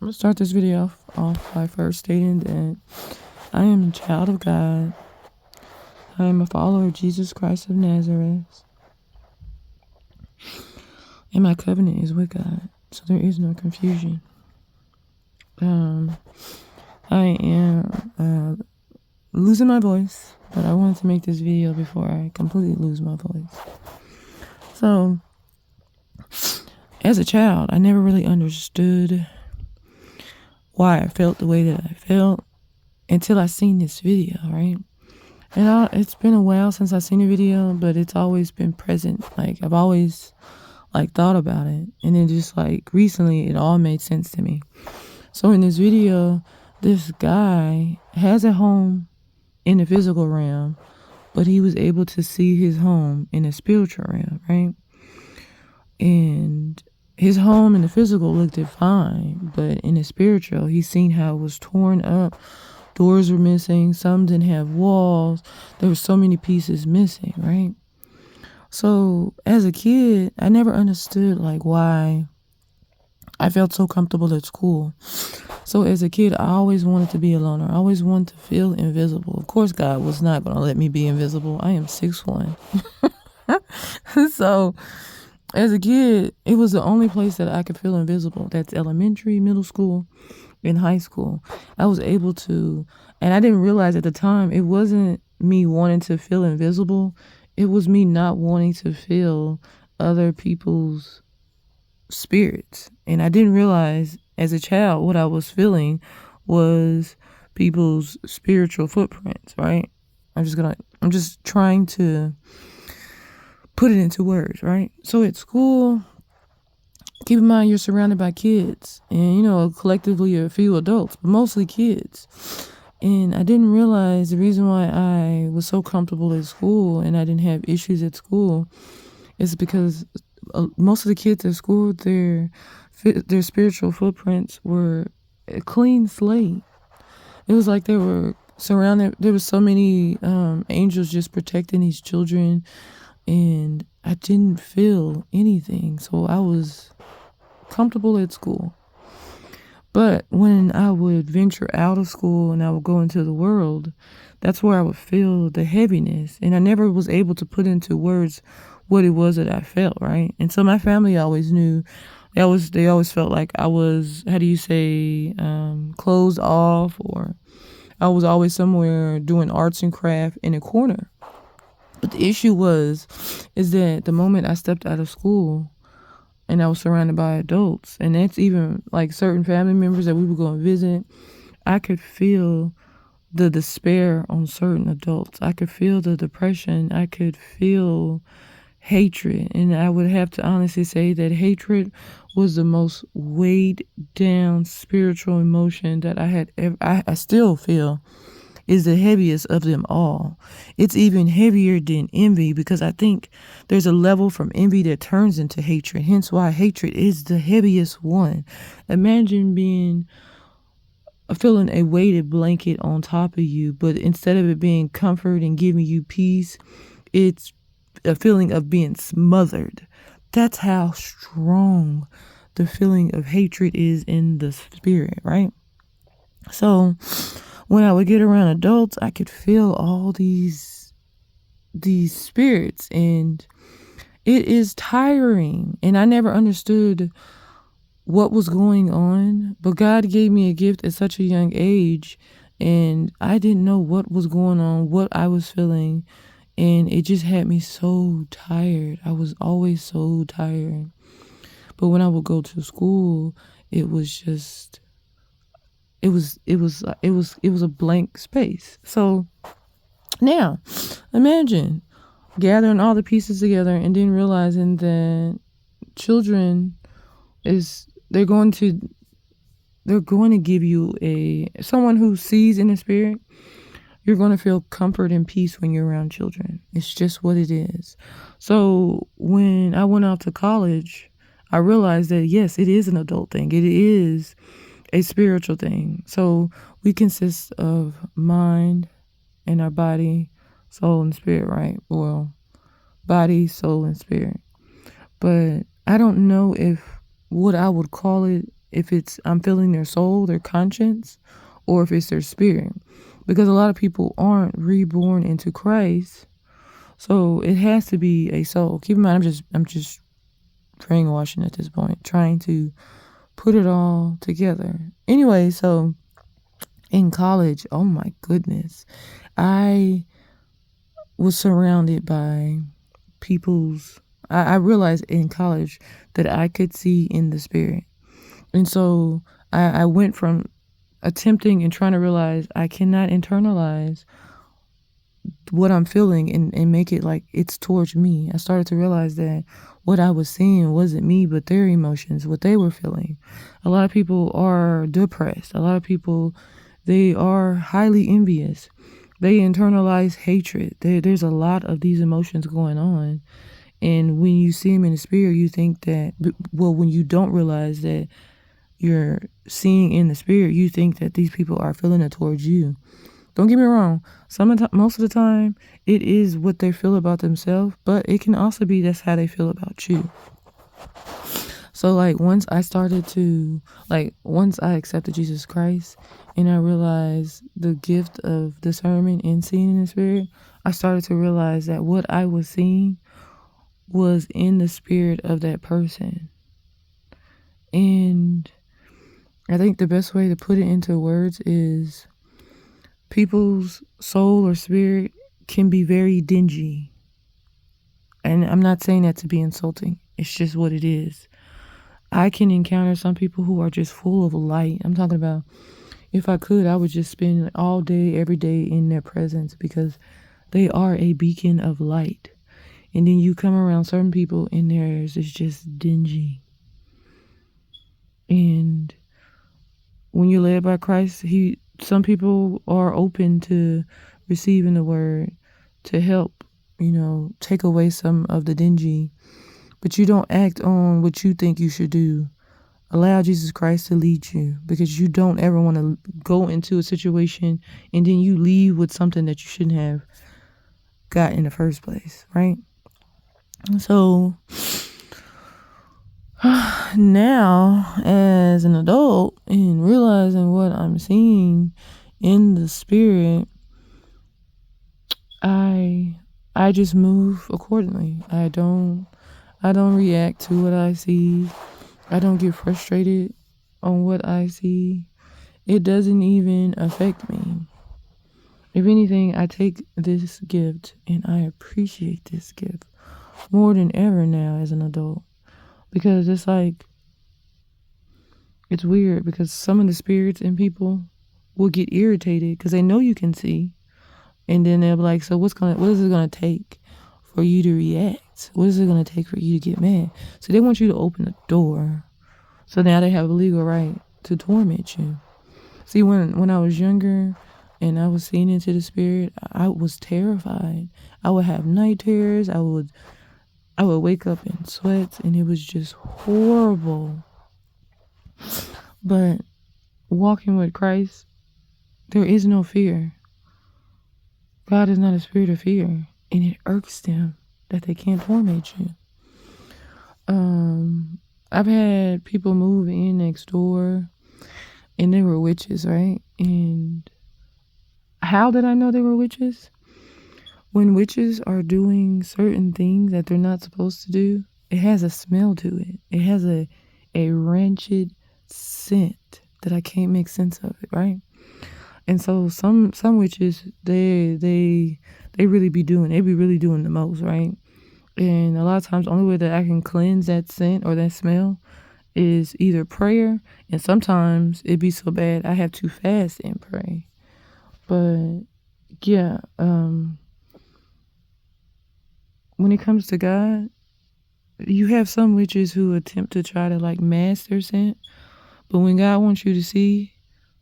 I'm gonna start this video off by first stating that I am a child of God. I am a follower of Jesus Christ of Nazareth, and my covenant is with God, so there is no confusion. I am losing my voice, but I wanted to make this video before I completely lose my voice. So, as a child, I never really understood why I felt the way that I felt until I seen this video, right? And it's been a while since I've seen a video, but it's always been present. Like, I've always, thought about it. And then just, recently, it all made sense to me. So in this video, this guy has a home in the physical realm, but he was able to see his home in the spiritual realm, right? And his home in the physical looked fine, but in the spiritual, he seen how it was torn up. Doors were missing. Some didn't have walls. There were so many pieces missing, right? So as a kid, I never understood why I felt so comfortable at school. So as a kid, I always wanted to be a loner. I always wanted to feel invisible. Of course, God was not going to let me be invisible. I am 6'1". So as a kid, it was the only place that I could feel invisible. That's elementary, middle school, in high school. I was able to, and I didn't realize at the time, it wasn't me wanting to feel invisible. It was me not wanting to feel other people's spirits. And I didn't realize as a child what I was feeling was people's spiritual footprints, right? I'm just trying to put it into words, right? So at school, keep in mind you're surrounded by kids and, collectively a few adults, but mostly kids. And I didn't realize the reason why I was so comfortable at school and I didn't have issues at school is because most of the kids at school, their spiritual footprints were a clean slate. It was like they were surrounded. There was so many angels just protecting these children, and I didn't feel anything. So I was comfortable at school. But when I would venture out of school and I would go into the world, that's where I would feel the heaviness. And I never was able to put into words what it was that I felt, right? And so my family always knew. They always felt like I was, closed off, or I was always somewhere doing arts and craft in a corner. But the issue is that the moment I stepped out of school and I was surrounded by adults, and that's even certain family members that we would go and visit, I could feel the despair on certain adults. I could feel the depression. I could feel hatred. And I would have to honestly say that hatred was the most weighed down spiritual emotion that I had ever, I still feel is the heaviest of them all. It's even heavier than envy, because I think there's a level from envy that turns into hatred. Hence why hatred is the heaviest one. Imagine feeling a weighted blanket on top of you, but instead of it being comfort and giving you peace, it's a feeling of being smothered. That's how strong the feeling of hatred is in the spirit, right? So when I would get around adults, I could feel all these spirits, and it is tiring. And I never understood what was going on, but God gave me a gift at such a young age, and I didn't know what was going on, what I was feeling, and it just had me so tired. I was always so tired. But when I would go to school, it was just it was a blank space. So now imagine gathering all the pieces together and then realizing that children they're going to give you someone who sees in the spirit. You're going to feel comfort and peace when you're around children. It's just what it is. So when I went off to college, I realized that yes, it is an adult thing. It is a spiritual thing. So we consist of mind and our body, soul, and spirit, right? Well, body, soul, and spirit. But I don't know if what I would call it if it's I'm feeling their soul, their conscience, or if it's their spirit. Because a lot of people aren't reborn into Christ. So it has to be a soul. Keep in mind, I'm just brainwashing at this point, trying to put it all together. Anyway, so in college, oh my goodness, I was surrounded by I realized in college that I could see in the spirit. And so I went from attempting and trying to realize I cannot internalize what I'm feeling and make it like it's towards me. I started to realize that what I was seeing wasn't me, but their emotions, what they were feeling. A lot of people are depressed. A lot of people, they are highly envious. They internalize hatred. There's a lot of these emotions going on. And when you see them in the spirit, you think that, well, when you don't realize that you're seeing in the spirit, you think that these people are feeling it towards you. Don't get me wrong. Most of the time, it is what they feel about themselves, but it can also be that's how they feel about you. So like once I accepted Jesus Christ and I realized the gift of discernment and seeing in the spirit, I started to realize that what I was seeing was in the spirit of that person. And I think the best way to put it into words is people's soul or spirit can be very dingy. And I'm not saying that to be insulting. It's just what it is. I can encounter some people who are just full of light. I'm talking about, if I could, I would just spend all day, every day in their presence because they are a beacon of light. And then you come around certain people and theirs is just dingy. And when you're led by Christ, some people are open to receiving the word to help, take away some of the dingy. But you don't act on what you think you should do. Allow Jesus Christ to lead you, because you don't ever want to go into a situation and then you leave with something that you shouldn't have got in the first place, right? So now, as an adult and realizing what I'm seeing in the spirit, I just move accordingly. I don't react to what I see. I don't get frustrated on what I see. It doesn't even affect me. If anything, I take this gift and I appreciate this gift more than ever now as an adult. Because it's weird because some of the spirits in people will get irritated because they know you can see. And then they'll be like, so what is it going to take for you to react? What is it going to take for you to get mad? So they want you to open the door. So now they have a legal right to torment you. See, when I was younger and I was seeing into the spirit, I was terrified. I would have night terrors. I would wake up in sweats and it was just horrible. But walking with Christ, there is no fear. God is not a spirit of fear, and it irks them that they can't torment you. I've had people move in next door and they were witches, right? And how did I know they were witches? When witches are doing certain things that they're not supposed to do, it has a smell to it. It has a rancid scent that I can't make sense of it, right? And so some witches, they really be doing the most, right? And a lot of times the only way that I can cleanse that scent or that smell is either prayer, and sometimes it be so bad I have to fast and pray. But yeah, when it comes to God, you have some witches who attempt to try to mask their scent, but when God wants you to see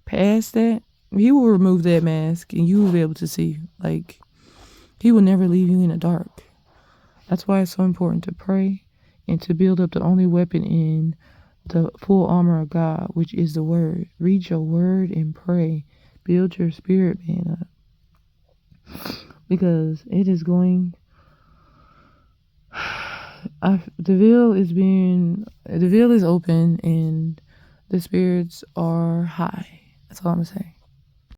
past that, He will remove that mask and you will be able to see. He will never leave you in the dark. That's why it's so important to pray and to build up the only weapon in the full armor of God, which is the word. Read your word and pray. Build your spirit man up. Because it is going... the veil is open, and The spirits are high. That's all I'm gonna say.